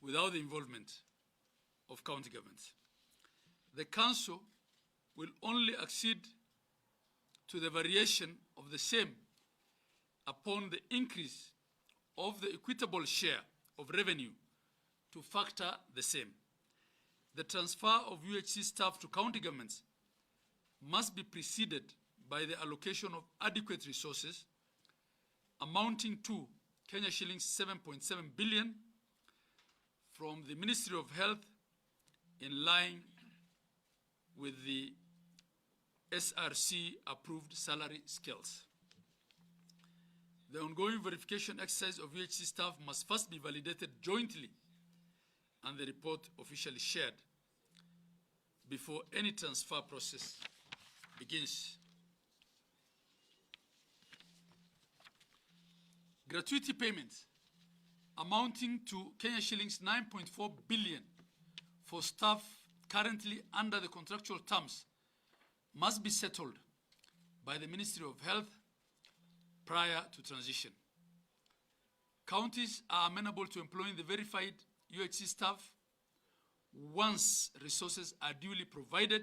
without the involvement of county governments. The Council will only accede to the variation of the same upon the increase of the equitable share of revenue to factor the same. The transfer of UHC staff to county governments must be preceded by the allocation of adequate resources amounting to Kenya shillings 7.7 billion from the Ministry of Health in line with the SRC approved salary scales. The ongoing verification exercise of UHC staff must first be validated jointly and the report officially shared before any transfer process begins. Gratuity payments amounting to Kenya shillings 9.4 billion for staff currently under the contractual terms must be settled by the Ministry of Health prior to transition. Counties are amenable to employing the verified UHC staff once resources are duly provided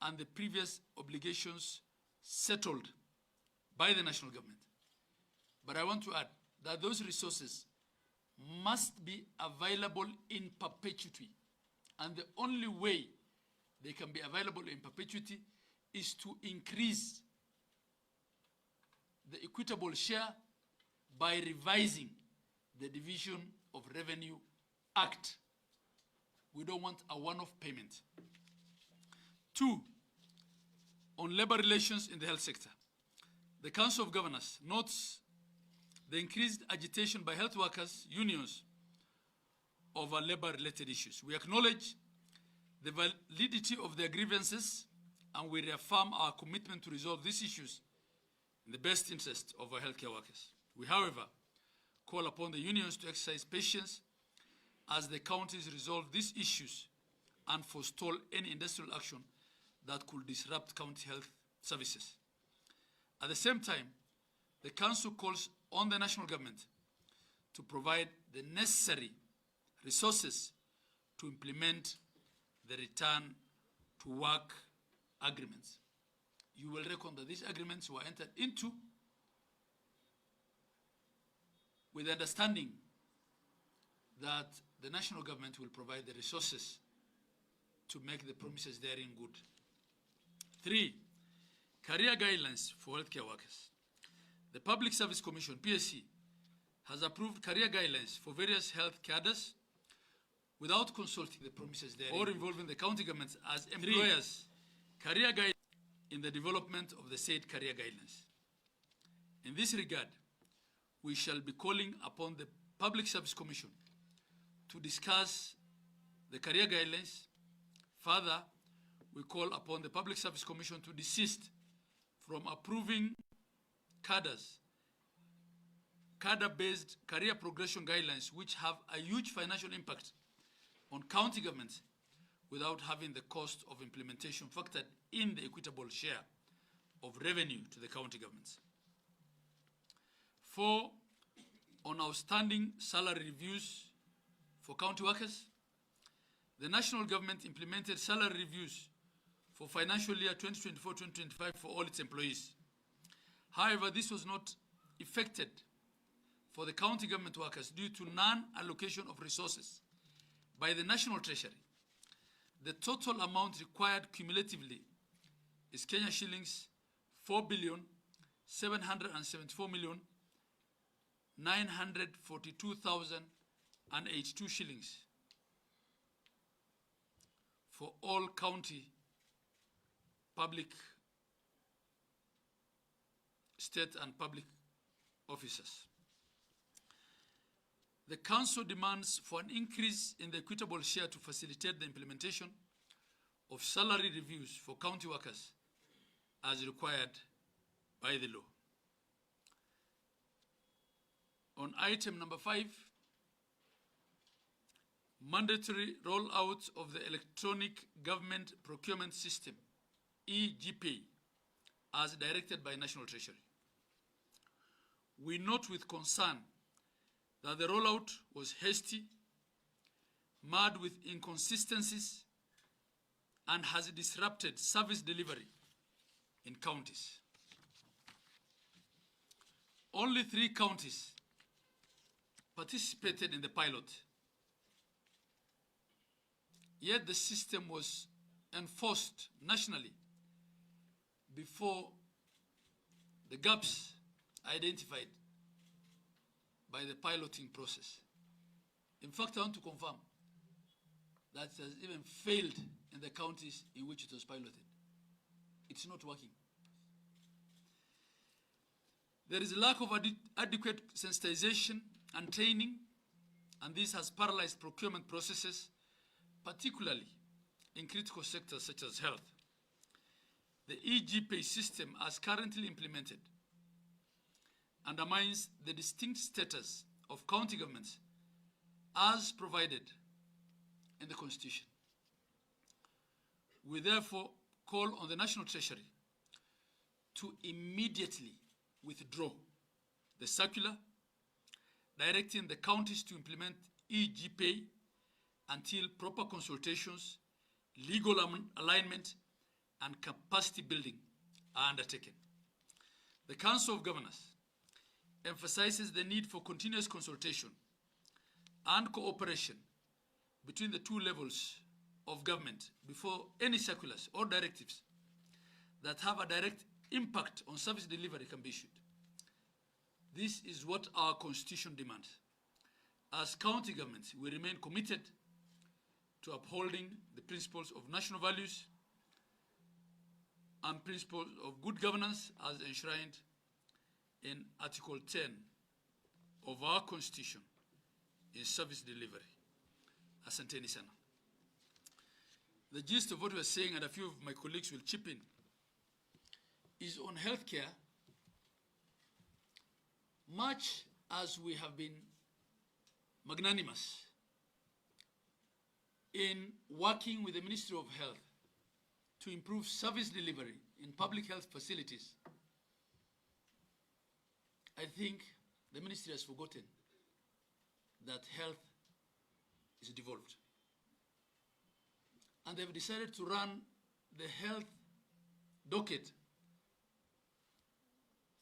and the previous obligations settled by the national government. But I want to add that those resources must be available in perpetuity. And the only way they can be available in perpetuity is to increase the equitable share by revising the Division of Revenue Act. We don't want a one-off payment. 2, on labor relations in the health sector. The Council of Governors notes the increased agitation by health workers' unions over labor-related issues. We acknowledge the validity of their grievances and we reaffirm our commitment to resolve these issues in the best interest of our healthcare workers. We, however, call upon the unions to exercise patience as the counties resolve these issues and forestall any industrial action that could disrupt county health services. At the same time, the Council calls on the national government to provide the necessary resources to implement the return to work agreements. You will reckon that these agreements were entered into with the understanding that the national government will provide the resources to make the promises therein good. 3, career guidelines for healthcare workers. The Public Service Commission, PSC, has approved career guidelines for various health cadres without consulting the promises therein or involving the county governments as employers. 3, career guidelines in the development of the said career guidelines. In this regard, we shall be calling upon the Public Service Commission to discuss the career guidelines. Further, we call upon the Public Service Commission to desist from approving cadre-based career progression guidelines which have a huge financial impact on county governments without having the cost of implementation factored in the equitable share of revenue to the county governments. 4, on outstanding salary reviews for county workers. The national government implemented salary reviews for financial year 2024-2025 for all its employees. However, this was not effected for the county government workers due to non-allocation of resources by the National Treasury. The total amount required cumulatively is Kenya shillings 4,774,942,082 shillings for all county, public, state and public officers. The Council demands for an increase in the equitable share to facilitate the implementation of salary reviews for county workers as required by the law. On item number 5, mandatory rollout of the electronic government procurement system, EGP, as directed by National Treasury. We note with concern that the rollout was hasty marred with inconsistencies and has disrupted service delivery in counties. Only 3 counties participated in the pilot, yet the system was enforced nationally before the gaps identified by the piloting process. In fact, I want to confirm that it has even failed in the counties in which it was piloted. It's not working. There is a lack of adequate sensitization and training, and this has paralyzed procurement processes, particularly in critical sectors such as health. The e-GPay system, as currently implemented, undermines the distinct status of county governments as provided in the Constitution. We therefore call on the National Treasury to immediately withdraw the circular directing the counties to implement e-GPay until proper consultations, legal alignment, and capacity building are undertaken. The Council of Governors emphasizes the need for continuous consultation and cooperation between the 2 levels of government before any circulars or directives that have a direct impact on service delivery can be issued. This is what our Constitution demands. As county governments, we remain committed to upholding the principles of national values and principles of good governance as enshrined in Article 10 of our Constitution in service delivery. Asanteni sana. The gist of what we're saying, and a few of my colleagues will chip in, is on healthcare. Much as we have been magnanimous in working with the Ministry of Health to improve service delivery in public health facilities, I think the ministry has forgotten that health is devolved. And they've decided to run the health docket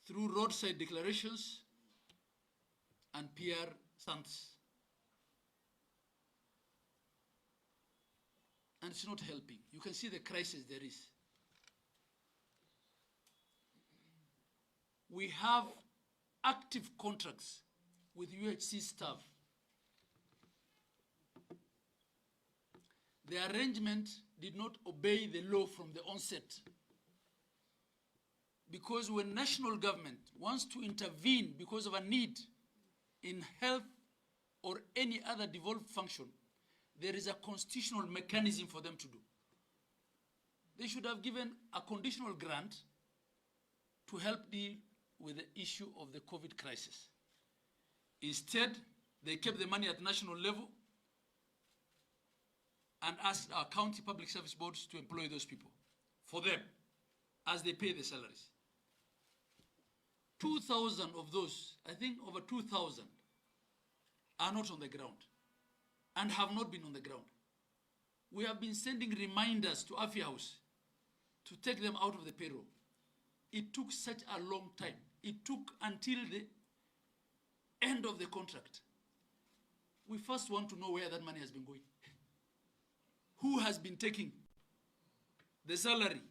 through roadside declarations and PR stunts. And it's not helping. You can see the crisis there is. We have active contracts with UHC staff. The arrangement did not obey the law from the onset. Because when national government wants to intervene because of a need in health or any other devolved function, there is a constitutional mechanism for them to do. They should have given a conditional grant to help deal with the issue of the COVID crisis. Instead, they kept the money at national level and asked our county public service boards to employ those people for them as they pay the salaries. 2,000 of those, I think over 2,000, are not on the ground and have not been on the ground. We have been sending reminders to Afia House to take them out of the payroll. It took such a long time. It took until the end of the contract. We first want to know where that money has been going. Who has been taking the salary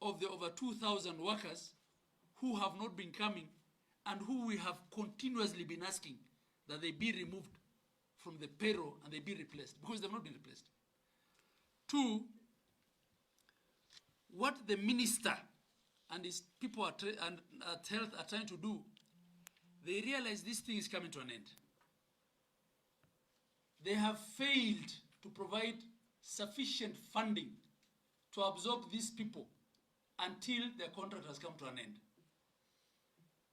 of the over 2,000 workers who have not been coming and who we have continuously been asking that they be removed from the payroll and they be replaced, because they've not been replaced. 2, what the minister and his people at health are trying to do, they realize this thing is coming to an end. They have failed to provide sufficient funding to absorb these people until their contract has come to an end.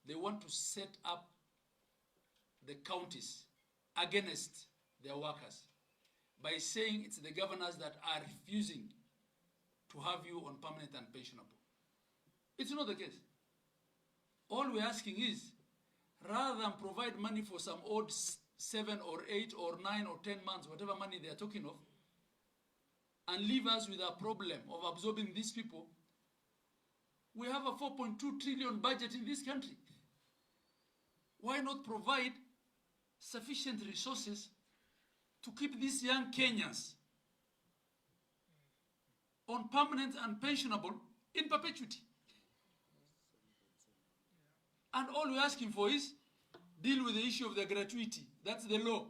They want to set up the counties against their workers by saying it's the governors that are refusing to have you on permanent and pensionable. It's not the case. All we're asking is, rather than provide money for some odd 7 or 8 or 9 or 10 months, whatever money they are talking of, and leave us with a problem of absorbing these people, we have a 4.2 trillion budget in this country. Why not provide sufficient resources to keep these young Kenyans on permanent and pensionable in perpetuity? And all we're asking for is deal with the issue of the gratuity. That's the law.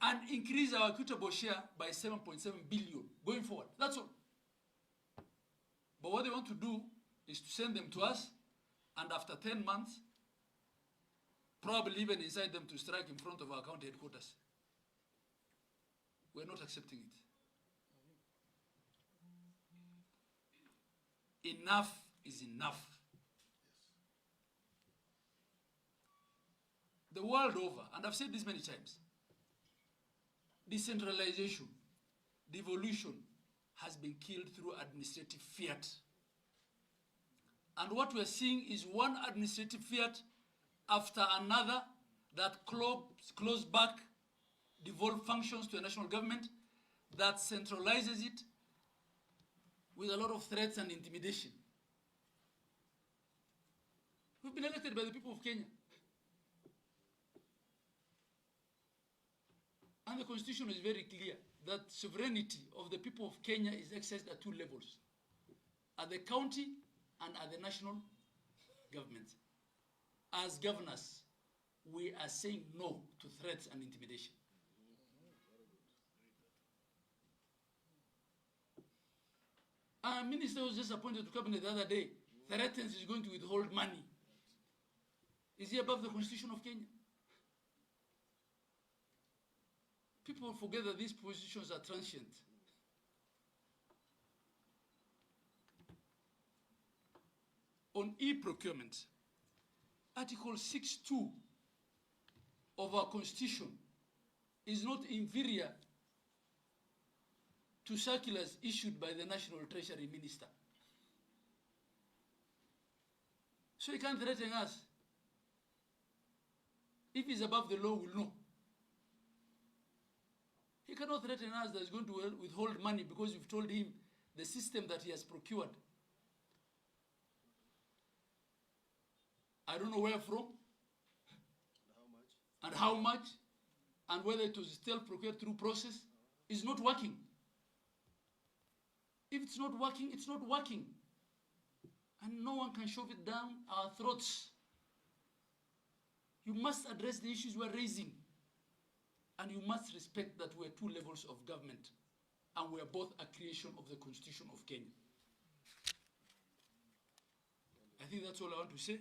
And increase our equitable share by 7.7 billion going forward. That's all. But what they want to do is to send them to us, and after 10 months, probably even incite them to strike in front of our county headquarters. We're not accepting it. Enough is enough. The world over, and I've said this many times, decentralization, devolution has been killed through administrative fiat. And what we're seeing is one administrative fiat after another that close back, devolve functions to a national government, that centralizes it with a lot of threats and intimidation. We've been elected by the people of Kenya. And the constitution is very clear that sovereignty of the people of Kenya is exercised at two levels, at the county and at the national government. As governors, we are saying no to threats and intimidation. Our minister was just appointed to cabinet the other day, threatens he's going to withhold money. Is he above the constitution of Kenya? People forget that these positions are transient. On e-procurement, Article 6.2 of our Constitution is not inferior to circulars issued by the National Treasury Minister. So he can't threaten us. If he's above the law, we'll know. He cannot threaten us that he's going to withhold money because you've told him the system that he has procured. I don't know where from, and how much, and whether it was still procured through process, is not working. If it's not working, it's not working. And no one can shove it down our throats. You must address the issues we're raising. And you must respect that we're two levels of government, and we're both a creation of the Constitution of Kenya. I think that's all I want to say.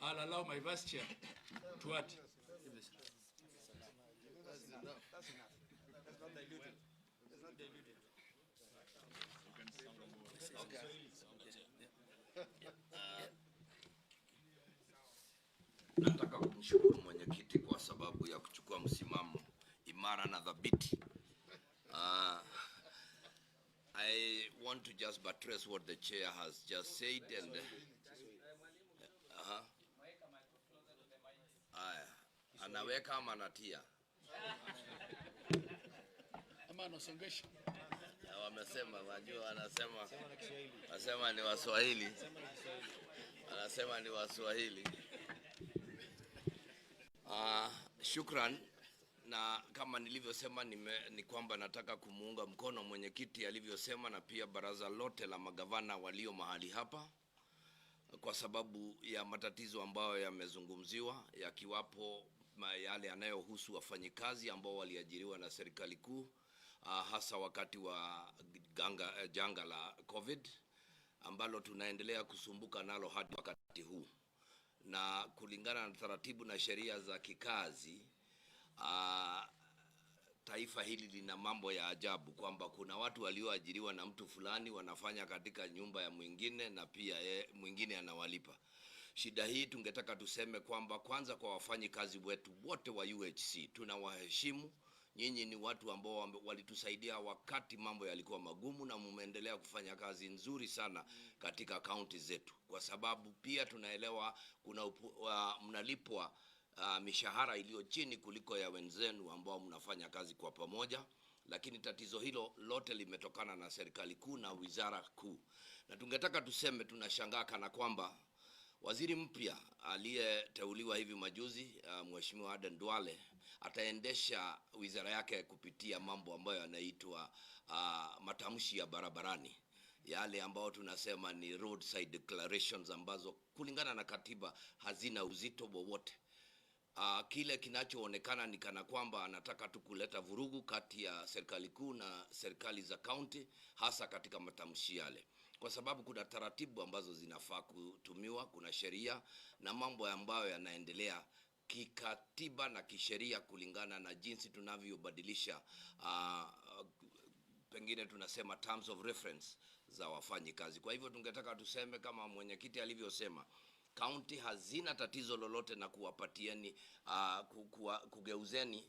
I'll allow my vice chair to add. That's enough. That's not diluted. It's not diluted. Nataka kumshukuru mwenyekiti kwa sababu ya kuchukua msimamo imara na dhabiti. I want to just buttress what the chair has just said and anaweka ama anatia. Ama anasongesha. Wamesema wajua anasema ni Waswahili. Anasema ni Waswahili. Shukran, na kama nilivyosema ni kwamba nataka kumuunga mkono mwenyekiti alivyosema na pia baraza lote la magavana walio mahali hapa kwa sababu ya matatizo ambayo yamezungumziwa yakiwapo yale yanayohusu wafanyikazi ambao waliajiriwa na serikali kuu hasa wakati wa janga la COVID ambalo tunaendelea kusumbuka nalo hadi wakati huu. Na kulingana na taratibu na sheria za kikazi, taifa hili lina mambo ya ajabu kwamba kuna watu walioajiriwa na mtu fulani wanafanya katika nyumba ya mwingine na pia mwingine anawalipa. Shida hii tungetaka tuseme kwamba kwanza kwa wafanyikazi wetu wote wa UHC tunawaheshimu. Nyinyi ni watu ambao walitusaidia wakati mambo yalikuwa magumu na mmeendelea kufanya kazi nzuri sana katika kaunti zetu. Kwa sababu pia tunaelewa kuna mnalipwa mishahara iliyo chini kuliko ya wenzenu ambao mnafanya kazi kwa pamoja, lakini tatizo hilo lote limetokana na serikali kuu na wizara kuu. Na tungetaka tuseme tunashangaa kana kwamba waziri mpya aliyeteuliwa hivi majuzi, Mheshimiwa Aden Duale, ataendesha wizara yake kupitia mambo ambayo yanaitwa matamshi ya barabarani, yale ambao tunasema ni roadside declarations, ambazo kulingana na katiba hazina uzito wowote. Kile kinachoonekana ni kana kwamba anataka tu kuleta vurugu kati ya serikali kuu na serikali za county, hasa katika matamshi yale, kwa sababu kuna taratibu ambazo zinafaa kutumiwa, kuna sheria na mambo ambayo yanaendelea kikatiba na kisheria kulingana na jinsi tunavyobadilisha pengine tunasema terms of reference za wafanyi kazi. Kwa hivyo tungetaka tuseme kama mwenyekiti alivyosema, county hazina tatizo lolote na kuwapatieni kugeuzeni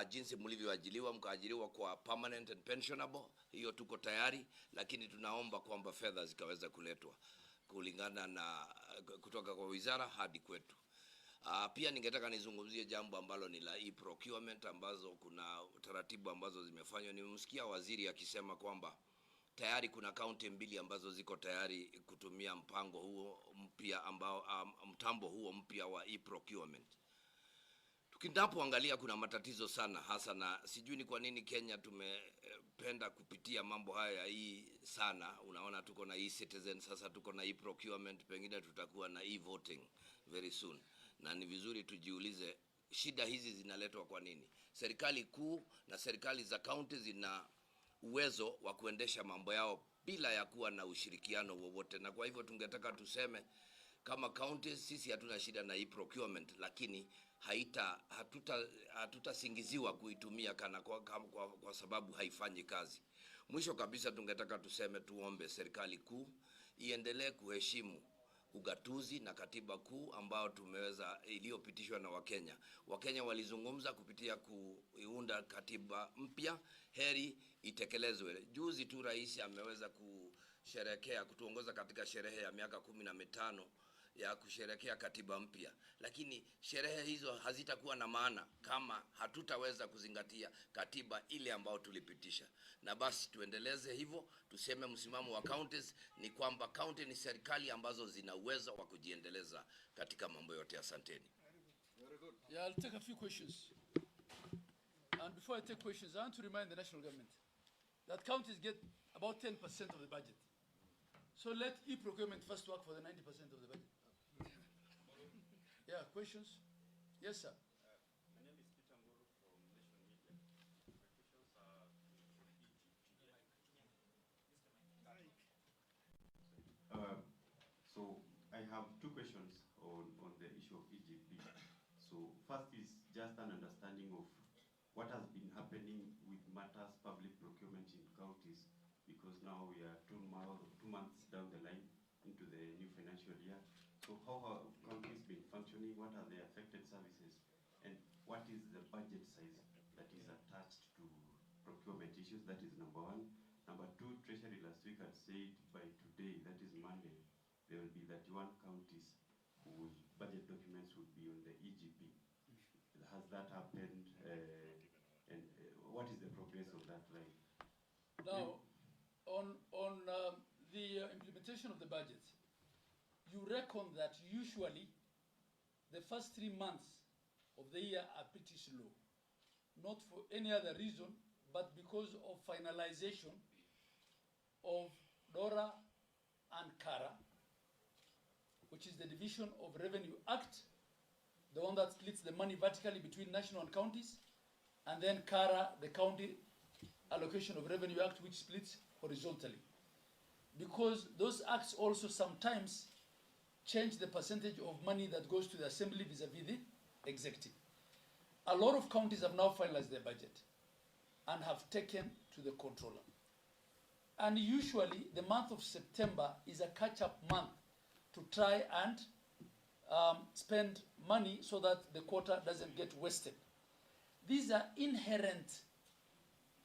jinsi mlivyoajiliwa, mkaajiriwa kwa permanent and pensionable. Hiyo tuko tayari, lakini tunaomba kwamba fedha zikaweza kuletwa kulingana na kutoka kwa wizara hadi kwetu. Pia ningetaka nizungumzie jambo ambalo ni la procurement, ambazo kuna taratibu ambazo zimefanywa. Nimemsikia waziri akisema kwamba tayari kuna kaunti mbili ambazo ziko tayari kutumia mpango huo mpya ambao mtambo huo mpya wa procurement. Tukinapoangalia kuna matatizo sana, hasa na sijui ni kwa nini Kenya tumependa kupitia mambo haya hii sana. Unaona tuko na citizen, sasa tuko na procurement, pengine tutakuwa na voting very soon. Na ni vizuri tujiulize shida hizi zinaletwa kwa nini? Serikali kuu na serikali za county zina uwezo wa kuendesha mambo yao bila ya kuwa na ushirikiano wowote. Na kwa hivyo tungetaka tuseme kama county sisi hatuna shida na procurement, lakini hatutasingiziwa kuitumia kwa sababu haifanyi kazi. Mwisho kabisa tungetaka tuseme, tuombe serikali kuu iendelee kuheshimu ugatuzi na katiba kuu ambao iliyopitishwa na Wakenya. Wakenya walizungumza kupitia kuunda katiba mpya, heri itekelezwe. Juzi tu rais ameweza kutuongoza katika sherehe ya miaka 15 ya kusherehekea katiba mpya, lakini sherehe hizo hazitakuwa na maana kama hatutaweza kuzingatia katiba ile ambayo tulipitisha. Na basi tuendeleze hivyo, tuseme msimamo wa counties ni kwamba county ni serikali ambazo zina uwezo wa kujiendeleza katika mambo yote. Asanteni. Yeah, I'll take a few questions. And before I take questions, I want to remind the national government that counties get about 10% of the budget. So let procurement first work for the 90% of the budget. Yeah, questions? Yes, sir. My name is Peter Nguru from Nation Media. My questions are So I have two questions on the issue of EGP. So first is just an understanding of what has been happening with matters public procurement in counties, because now we are 2 months down the line into the new financial year. So how have counties been functioning? What are the affected services? And what is the budget size that is attached to procurement issues? That is number one. Number two, Treasury last week had said by today, that is Monday, there will be 31 counties whose budget documents would be on the EGP. Has that happened? And what is the progress of that line? Now, on the implementation of the budget, you reckon that usually the first 3 months of the year are pretty slow, not for any other reason, but because of finalization of DORA and KARA, which is the Division of Revenue Act, the one that splits the money vertically between national and counties, and then KARA, the County Allocation of Revenue Act, which splits horizontally. Because those acts also sometimes change the percentage of money that goes to the assembly vis-a-vis the executive. A lot of counties have now finalized their budget and have taken to the controller. And usually the month of September is a catch-up month to try and spend money so that the quota doesn't get wasted. These are inherent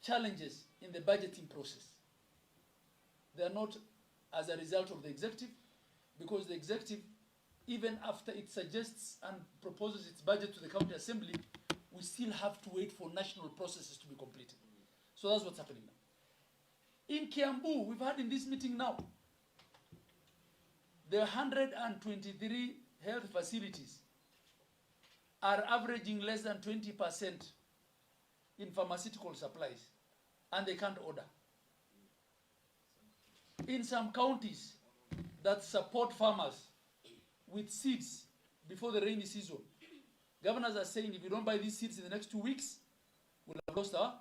challenges in the budgeting process. They are not as a result of the executive, because the executive even after it suggests and proposes its budget to the county assembly, we still have to wait for national processes to be completed. So that's what's happening now. In Kiambu, we've had in this meeting now, the 123 health facilities are averaging less than 20% in pharmaceutical supplies, and they can't order. In some counties that support farmers with seeds before the rainy season, governors are saying if you don't buy these seeds in the next 2 weeks, we'll have lost our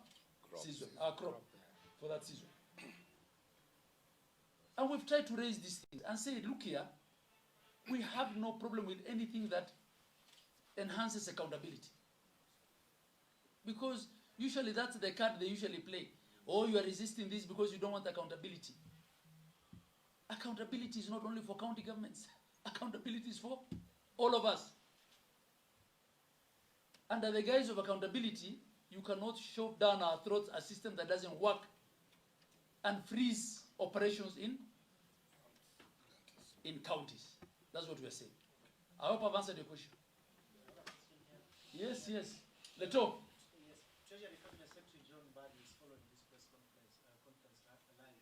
season, our crop for that season. And we've tried to raise these things and say, look here, we have no problem with anything that enhances accountability. Because usually that's the card they usually play. Oh, you are resisting this because you don't want accountability. Accountability is not only for county governments. Accountability is for all of us. Under the guise of accountability, you cannot shove down our throats a system that doesn't work and freeze operations in counties. That's what we are saying. I hope I've answered your question. Yes, yes. Leto. Yes, Treasury Cabinet Secretary John Badi is following this press conference live, and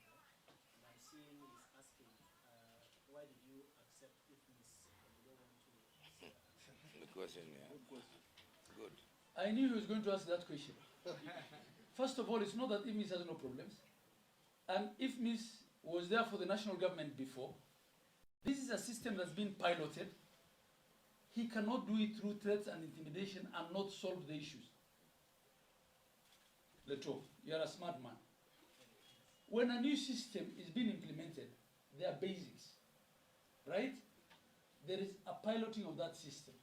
I'm seeing he's asking, why did you accept IFMIS when you don't want to? Good question, yeah. Good question. Good. I knew he was going to ask that question. First of all, it's not that IFMIS has no problems. And IFMIS was there for the national government before. This is a system that's been piloted. He cannot do it through threats and intimidation and not solve the issues. Leto, you're a smart man. When a new system is being implemented, there are basics, right? There is a piloting of that system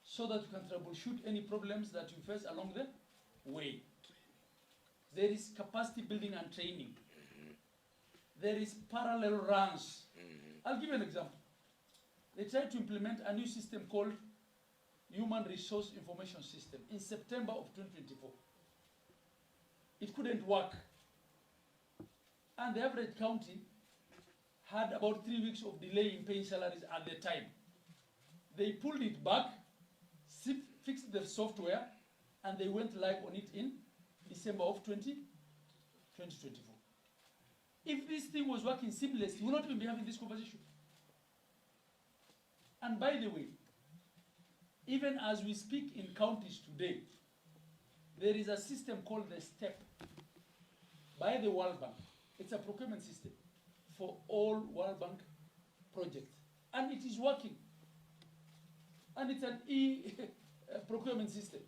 so that you can troubleshoot any problems that you face along the way. There is capacity building and training. There is parallel runs. I'll give you an example. They tried to implement a new system called Human Resource Information System in September of 2024. It couldn't work. And the average county had about 3 weeks of delay in paying salaries at the time. They pulled it back, fixed the software, and they went live on it in December of 2024. If this thing was working seamlessly, we would not even be having this conversation. And by the way, even as we speak in counties today, there is a system called the STEP by the World Bank. It's a procurement system for all World Bank projects. And it is working. And it's an e-procurement system.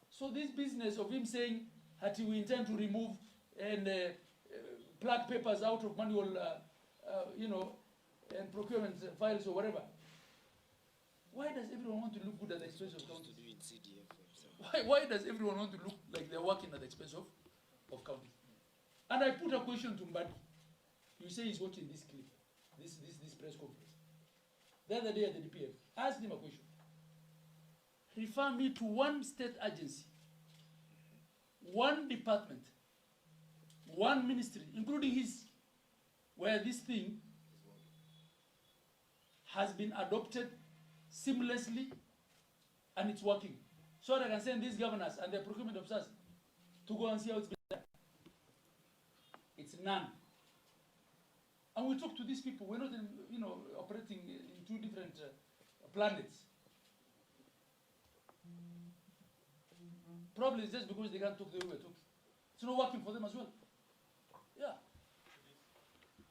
So this business of him saying that we intend to remove and plug papers out of manual, and procurement files or whatever. Why does everyone want to look good at the expense of counties? Why does everyone want to look like they're working at the expense of counties? And I put a question to Mbadi. You say he's watching this clip, this press conference. The other day at the DPF, I asked him a question. Refer me to one state agency, one department, one ministry, including his, where this thing has been adopted seamlessly and it's working. So that I can send these governors and their procurement officers to go and see how it's been done. It's none. And we talk to these people. We're not, operating in two different planets. Probably it's just because they can't talk the way we're talking. It's not working for them as well. Yeah.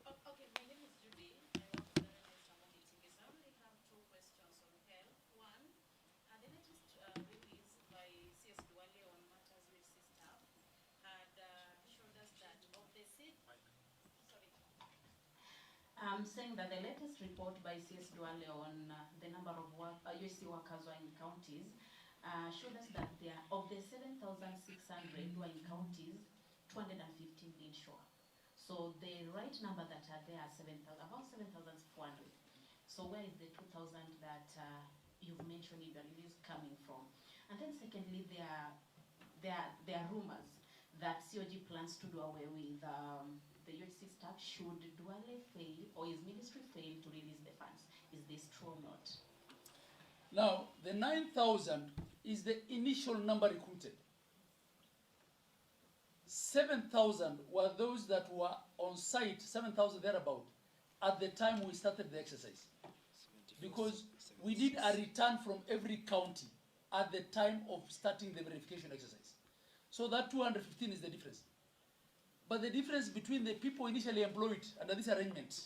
Okay, my name is Judy. I work for the Devolution. I only have two questions on health. One, the latest release by CS Duale on matters with staff had showed us that of the I'm saying that the latest report by CS Duale on the number of USC workers who are in counties showed us that there are, of the 7,600 who are in counties, 215 did show up. So the right number that are there are about 7,400. So where is the 2,000 that you've mentioned in the release coming from? And then secondly, there are rumors that COG plans to do away with the USC staff should Duale fail or his ministry fail to release the funds. Is this true or not? Now, the 9,000 is the initial number recruited. 7,000 were those that were on site, 7,000 thereabout, at the time we started the exercise. Because we did a return from every county at the time of starting the verification exercise. So that 215 is the difference. But the difference between the people initially employed under this arrangement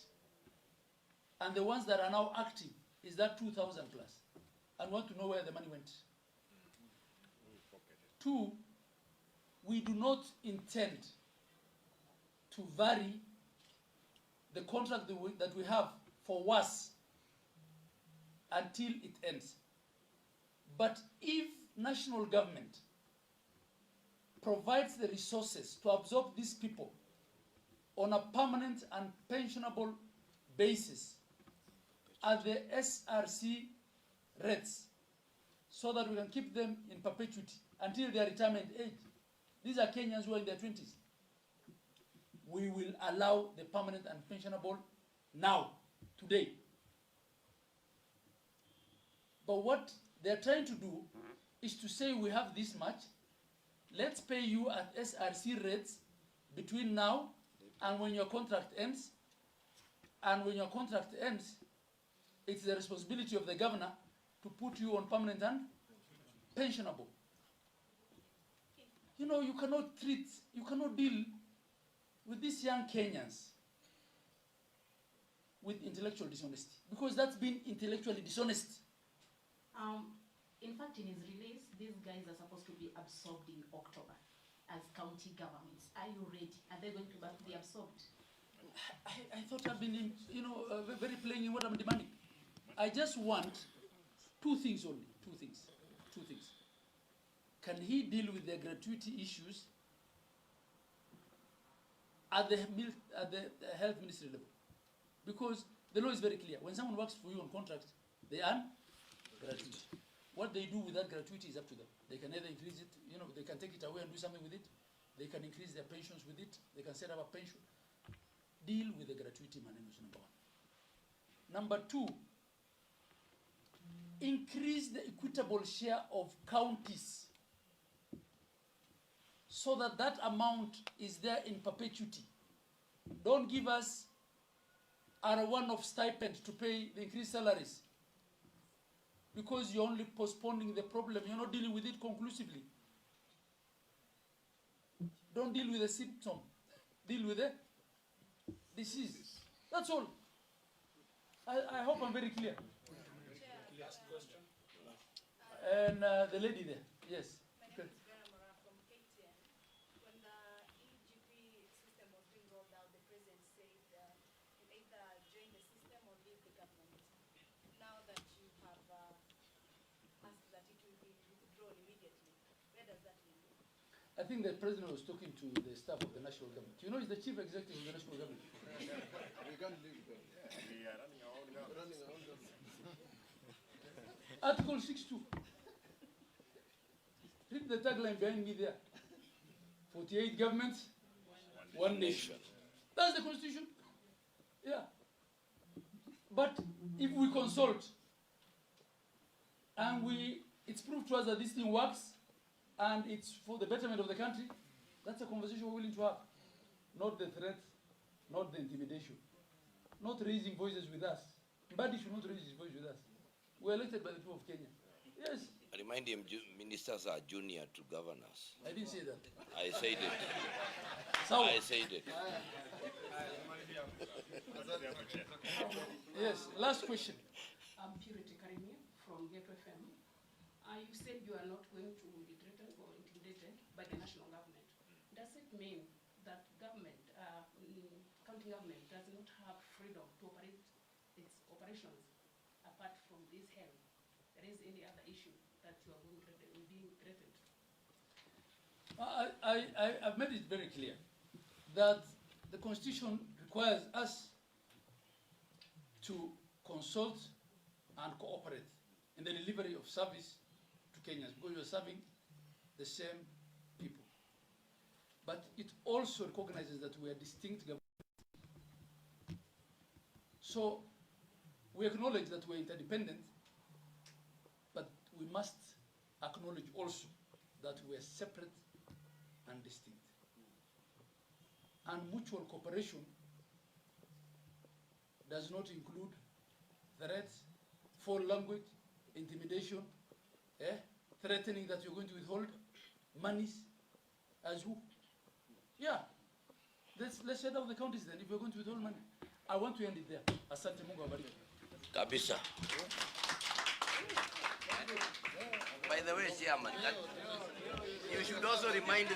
and the ones that are now active is that 2,000 plus. And want to know where the money went. Two, we do not intend to vary the contract that we have for WAS until it ends. But if national government provides the resources to absorb these people on a permanent and pensionable basis at the SRC rates, so that we can keep them in perpetuity until their retirement age. These are Kenyans who are in their 20s. We will allow the permanent and pensionable now, today. But what they're trying to do is to say we have this much, let's pay you at SRC rates between now and when your contract ends. And when your contract ends, it's the responsibility of the governor to put you on permanent and pensionable. You know, you cannot deal with these young Kenyans with intellectual dishonesty, because that's been intellectually dishonest. In fact, in his release, these guys are supposed to be absorbed in October as county governments. Are you ready? Are they going to be absorbed? I thought I've been, very plain in what I'm demanding. I just want two things only, two things. Can he deal with the gratuity issues at the health ministry level? Because the law is very clear. When someone works for you on contract, they earn gratuity. What they do with that gratuity is up to them. They can either increase it, they can take it away and do something with it. They can increase their pensions with it. They can set up a pension. Deal with the gratuity management, number one. Number two, increase the equitable share of counties so that that amount is there in perpetuity. Don't give us a one-off stipend to pay the increased salaries, because you're only postponing the problem. You're not dealing with it conclusively. Don't deal with the symptom. Deal with the disease. That's all. I hope I'm very clear. Last question. And the lady there, yes. My name is from KTN. When the EGP system was being rolled out, the president said you either join the system or leave the government. Now that you have asked that it will be withdrawn immediately, where does that leave you? I think the president was talking to the staff of the national government. You know, he's the chief executive of the national government. We can't leave them. We are running our own We're running our own government. Article 6.2. Read the tagline behind me there. 48 governments, one nation. That's the constitution. Yeah. But if we consult and it's proved to us that this thing works and it's for the betterment of the country, that's a conversation we're willing to have. Not the threat, not the intimidation, not raising voices with us. Mbadi should not raise his voice with us. We're elected by the people of Kenya. Yes. I remind him, ministers are junior to governors. I didn't say that. I said it. So, I said it. yes, last question. I'm Purity Karimia from Get FM. You said you are not going to be threatened or intimidated by the national government. Does it mean that government, county government, does not have freedom to operate its operations apart from this help? There is any other issue that you are being threatened? I've made it very clear that the Constitution requires us to consult and cooperate in the delivery of service to Kenyans, because we are serving the same people. But it also recognizes that we are distinct governments. So We acknowledge that we're interdependent, but we must acknowledge also that we're separate and distinct. And mutual cooperation does not include threats, foul language, intimidation, threatening that you're going to withhold monies as who? Yeah. Let's shut down the counties then if you're going to withhold money. I want to end it there. Asante Mungu awabariki. Kabisa. By the way, Chairman, you should also remind